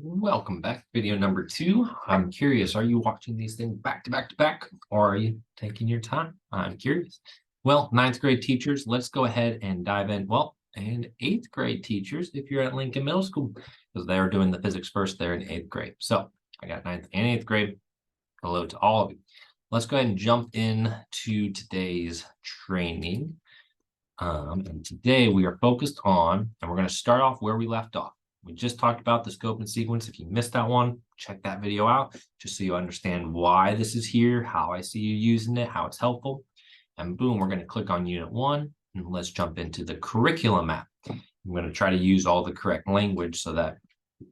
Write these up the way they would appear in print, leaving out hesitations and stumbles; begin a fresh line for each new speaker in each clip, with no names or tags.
Welcome back. Video number 2. I'm curious, are you watching these things back to back to back, or are you taking your time? I'm curious. Well, ninth grade teachers, let's go ahead and dive in. Well, and eighth grade teachers, if you're at Lincoln Middle School, because they're doing the physics first, they're in eighth grade. So I got ninth and eighth grade. Hello to all of you. Let's go ahead and jump in to today's training. And today we are focused on, and we're going to start off where we left off. We just talked about the scope and sequence. If you missed that one, check that video out just so you understand why this is here, how I see you using it, how it's helpful. And boom, we're going to click on Unit 1, and let's jump into the curriculum map. I'm going to try to use all the correct language so that we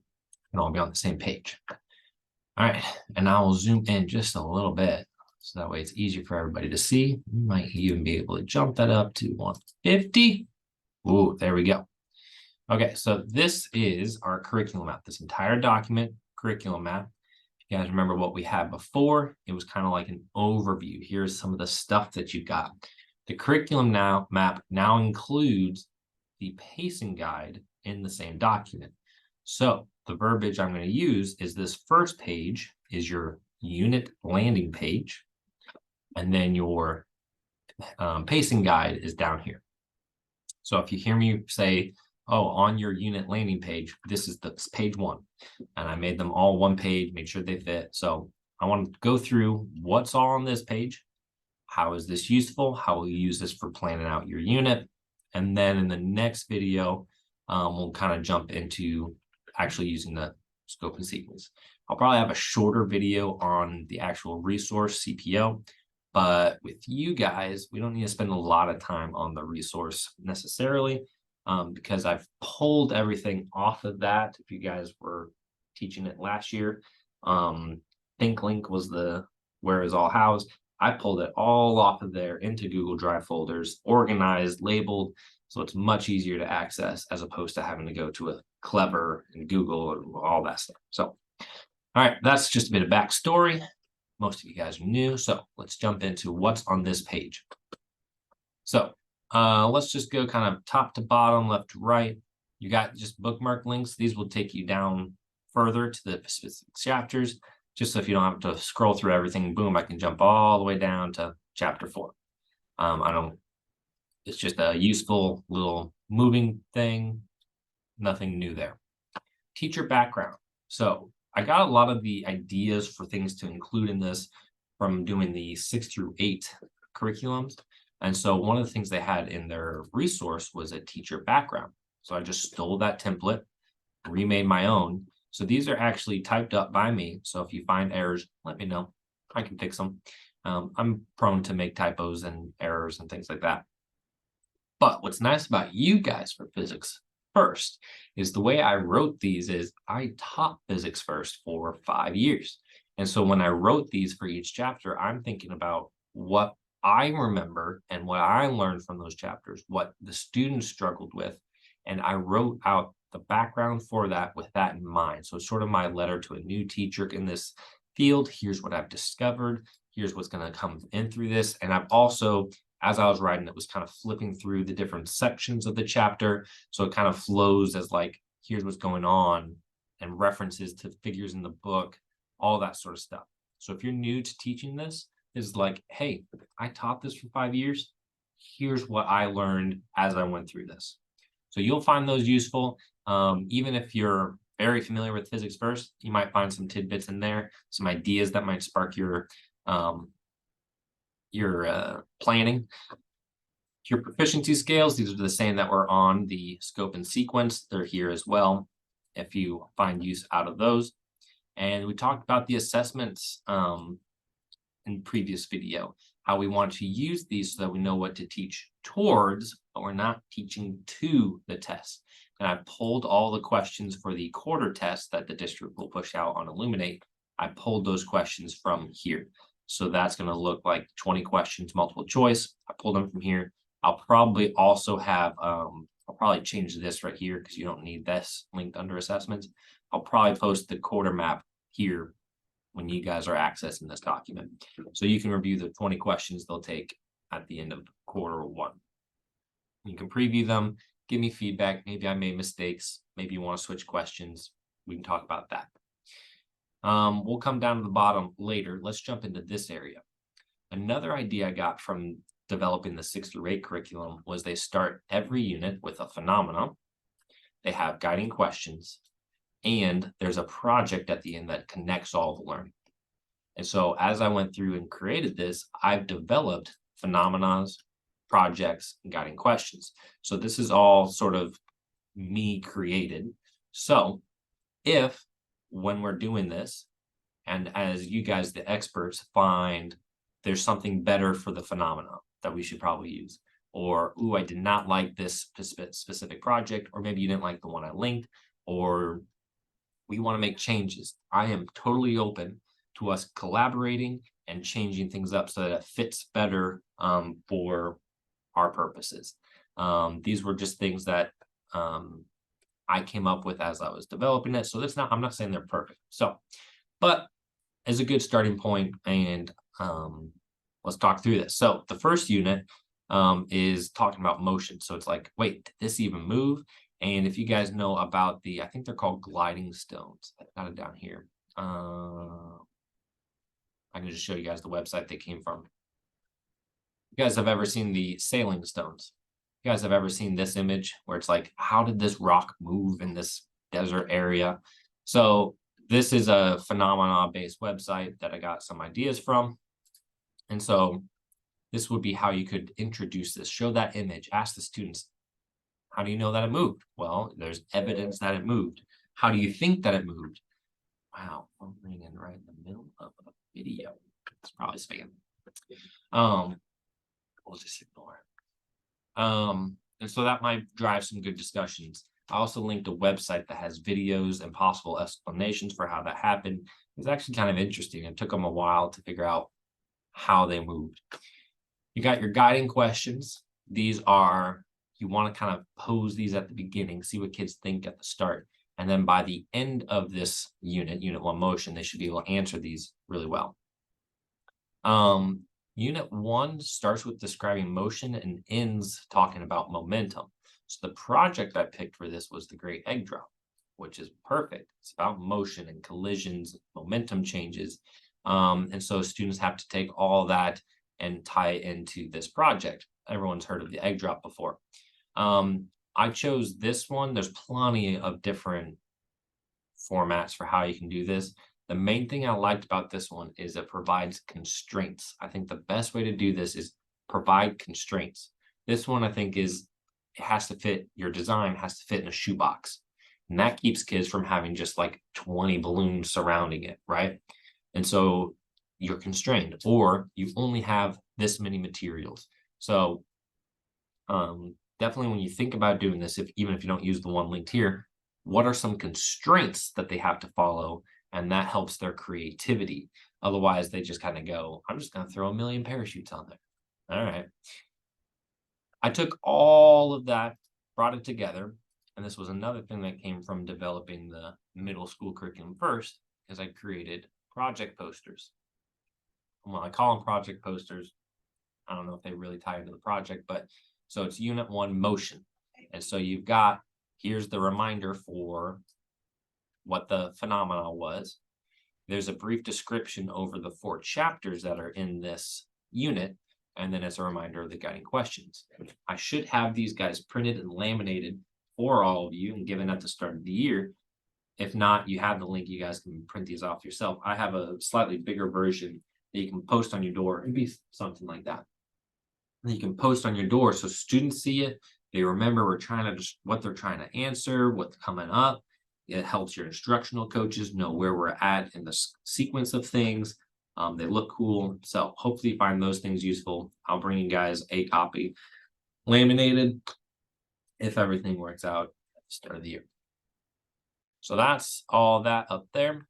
can all be on the same page. All right, and I will zoom in just a little bit so that way it's easier for everybody to see. You might even be able to jump that up to 150. Ooh, there we go. Okay, so this is our curriculum map, this entire document, curriculum map. If you guys remember what we had before, it was kind of like an overview. Here's some of the stuff that you got. The curriculum map now includes the pacing guide in the same document. So the verbiage I'm going to use is this first page is your unit landing page, and then your pacing guide is down here. So if you hear me say, oh, on your unit landing page, this is page 1. And I made them all one page, made sure they fit. So I want to go through what's all on this page. How is this useful? How will you use this for planning out your unit? And then in the next video, we'll kind of jump into actually using the scope and sequence. I'll probably have a shorter video on the actual resource CPO, but with you guys, we don't need to spend a lot of time on the resource necessarily. Because I've pulled everything off of that. If you guys were teaching it last year, ThinkLink was where it's all housed. I pulled it all off of there into Google Drive folders, organized, labeled, so it's much easier to access as opposed to having to go to a Clever and Google and all that stuff. So, all right, that's just a bit of backstory. Most of you guys are new, so let's jump into what's on this page. So let's just go kind of top to bottom, left to right. You got just bookmark links. These will take you down further to the specific chapters, just so if you don't have to scroll through everything, boom, I can jump all the way down to chapter 4. It's just a useful little moving thing. Nothing new there. Teacher background. So I got a lot of the ideas for things to include in this from doing the 6 through 8 curriculums. And so one of the things they had in their resource was a teacher background. So I just stole that template, remade my own. So these are actually typed up by me. So if you find errors, let me know. I can fix them. I'm prone to make typos and errors and things like that. But what's nice about you guys for physics first is the way I wrote these is I taught physics first for 5 years. And so when I wrote these for each chapter, I'm thinking about what I remember and what I learned from those chapters, what the students struggled with. And I wrote out the background for that with that in mind. So it's sort of my letter to a new teacher in this field. Here's what I've discovered. Here's what's going to come in through this. And I've also, as I was writing, it was kind of flipping through the different sections of the chapter. So it kind of flows as like, here's what's going on and references to figures in the book, all that sort of stuff. So if you're new to teaching this, is like, hey, I taught this for 5 years. Here's what I learned as I went through this. So you'll find those useful. Even if you're very familiar with physics first, you might find some tidbits in there, some ideas that might spark your planning. Your proficiency scales, these are the same that were on the scope and sequence. They're here as well, if you find use out of those. And we talked about the assessments in previous video, how we want to use these so that we know what to teach towards, but we're not teaching to the test. And I pulled all the questions for the quarter test that the district will push out on Illuminate. I pulled those questions from here. So that's going to look like 20 questions, multiple choice. I pulled them from here. I'll probably also have, I'll probably change this right here because you don't need this linked under assessments. I'll probably post the quarter map here when you guys are accessing this document. So you can review the 20 questions they'll take at the end of quarter 1. You can preview them, give me feedback. Maybe I made mistakes. Maybe you want to switch questions, we can talk about that. We'll come down to the bottom later. Let's jump into this area. Another idea I got from developing the 6 through 8 curriculum was they start every unit with a phenomenon. They have guiding questions, and there's a project at the end that connects all the learning. And so as I went through and created this, I've developed phenomena, projects, and guiding questions. So this is all sort of me created. So if when we're doing this, and as you guys, the experts, find there's something better for the phenomena that we should probably use, or, ooh, I did not like this specific project, or maybe you didn't like the one I linked, or we want to make changes. I am totally open to us collaborating and changing things up so that it fits better for our purposes. These were just things that I came up with as I was developing it. So I'm not saying they're perfect. So, but as a good starting point, and let's talk through this. So the first unit is talking about motion. So it's like, wait, did this even move? And if you guys know about I think they're called gliding stones. I got it down here. I can just show you guys the website they came from. You guys have ever seen the sailing stones? You guys have ever seen this image where it's like, how did this rock move in this desert area? So this is a phenomena-based website that I got some ideas from. And so this would be how you could introduce this, show that image, ask the students, how do you know that it moved? Well, there's evidence that it moved. How do you think that it moved? Wow, I'm ringing right in the middle of a video. It's probably spam. We'll just ignore it. And so that might drive some good discussions. I also linked a website that has videos and possible explanations for how that happened. It's actually kind of interesting. It took them a while to figure out how they moved. You got your guiding questions. These are, you want to kind of pose these at the beginning, see what kids think at the start. And then by the end of this unit 1 motion, they should be able to answer these really well. Unit 1 starts with describing motion and ends talking about momentum. So the project I picked for this was the Great Egg Drop, which is perfect. It's about motion and collisions, momentum changes. And so students have to take all that and tie it into this project. Everyone's heard of the egg drop before. I chose this one. There's plenty of different formats for how you can do this. The main thing I liked about this one is it provides constraints. I think the best way to do this is provide constraints. This one, I think, it has to fit, your design has to fit in a shoebox. And that keeps kids from having just like 20 balloons surrounding it, right? And so you're constrained, or you only have this many materials. So definitely when you think about doing this, even if you don't use the one linked here, what are some constraints that they have to follow? And that helps their creativity. Otherwise, they just kind of go, I'm just going to throw a million parachutes on there. All right. I took all of that, brought it together. And this was another thing that came from developing the middle school curriculum first, because I created project posters. Well, I call them project posters. I don't know if they really tie into the project, but so it's unit 1 motion. And so you've got, here's the reminder for what the phenomena was. There's a brief description over the 4 chapters that are in this unit, and then it's a reminder of the guiding questions. I should have these guys printed and laminated for all of you and given at the start of the year. If not, you have the link. You guys can print these off yourself. I have a slightly bigger version that you can post on your door. It'd be something like that. And you can post on your door so students see it. They remember what they're trying to answer, what's coming up. It helps your instructional coaches know where we're at in the sequence of things. They look cool. So hopefully you find those things useful. I'll bring you guys a copy laminated if everything works out at the start of the year. So that's all that up there.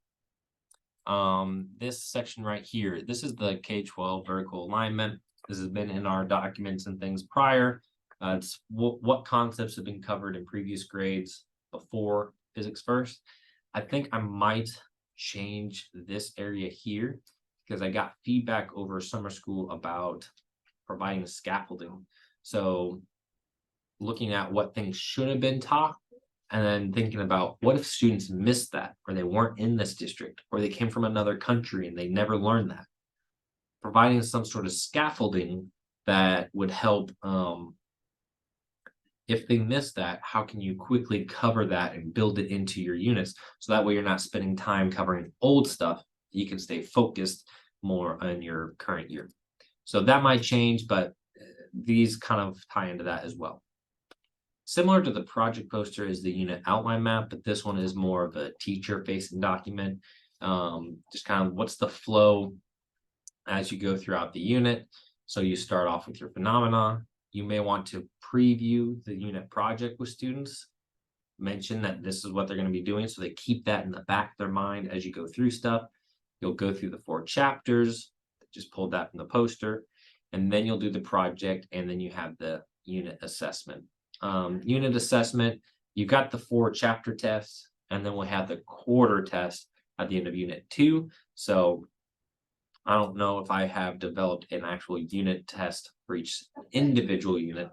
This section right here, this is the K-12 vertical alignment. This has been in our documents and things prior. It's what concepts have been covered in previous grades before physics first. I think I might change this area here because I got feedback over summer school about providing scaffolding. So looking at what things should have been taught And then thinking about what if students missed that, or they weren't in this district, or they came from another country and they never learned that. Providing some sort of scaffolding that would help, if they miss that, how can you quickly cover that and build it into your units? So that way you're not spending time covering old stuff. You can stay focused more on your current year. So that might change, but these kind of tie into that as well. Similar to the project poster is the unit outline map, but this one is more of a teacher facing document. Just kind of what's the flow as you go throughout the unit. So you start off with your phenomena. You may want to preview the unit project with students, mention that this is what they're going to be doing, so they keep that in the back of their mind as you go through stuff. You'll go through the 4 chapters, just pulled that from the poster, and then you'll do the project, and then you have the unit assessment. Unit assessment, you got the 4 chapter tests, and then we'll have the quarter test at the end of unit 2. So I don't know if I have developed an actual unit test for each individual unit,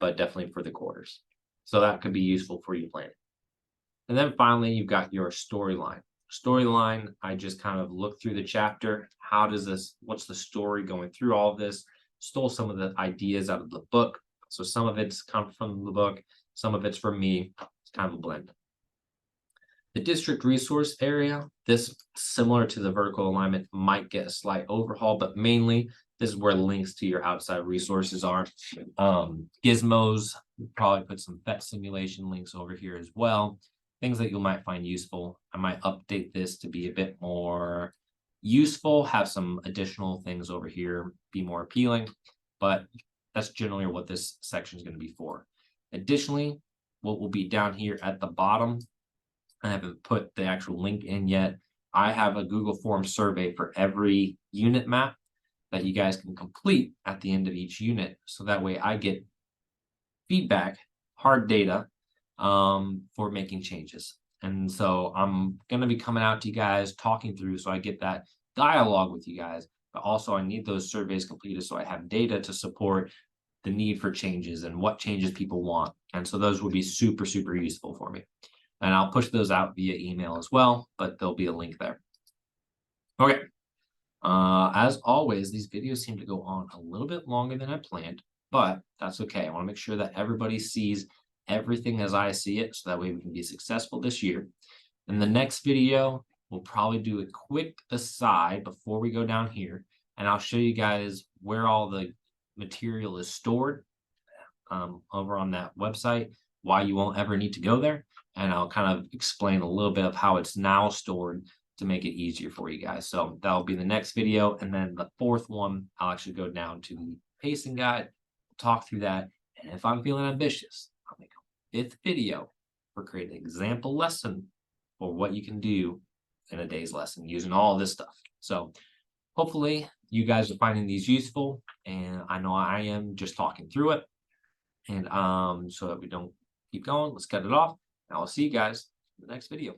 but definitely for the quarters. So that could be useful for you planning. And then finally, you've got your storyline. Storyline, I just kind of look through the chapter. What's the story going through all of this? Stole some of the ideas out of the book. So some of it's come from the book, some of it's from me. It's kind of a blend. The district resource area, this similar to the vertical alignment might get a slight overhaul, but mainly this is where links to your outside resources are. Gizmos, probably put some PhET simulation links over here as well. Things that you might find useful. I might update this to be a bit more useful, have some additional things over here, be more appealing, but that's generally what this section is going to be for. Additionally, what will be down here at the bottom, I haven't put the actual link in yet. I have a Google Form survey for every unit map that you guys can complete at the end of each unit. So that way I get feedback, hard data, for making changes. And so I'm going to be coming out to you guys, talking through, so I get that dialogue with you guys. But also I need those surveys completed so I have data to support the need for changes and what changes people want. And so those would be super, super useful for me. And I'll push those out via email as well, but there'll be a link there. Okay. As always, these videos seem to go on a little bit longer than I planned, but that's okay. I want to make sure that everybody sees everything as I see it, so that way we can be successful this year. In the next video, we'll probably do a quick aside before we go down here, and I'll show you guys where all the material is stored over on that website, why you won't ever need to go there. And I'll kind of explain a little bit of how it's now stored to make it easier for you guys. So that'll be the next video. And then the 4th one, I'll actually go down to the pacing guide, talk through that. And if I'm feeling ambitious, I'll make a 5th video for creating an example lesson for what you can do in a day's lesson using all this stuff. So hopefully you guys are finding these useful. And I know I am, just talking through it. And so that we don't keep going, let's cut it off. I'll see you guys in the next video.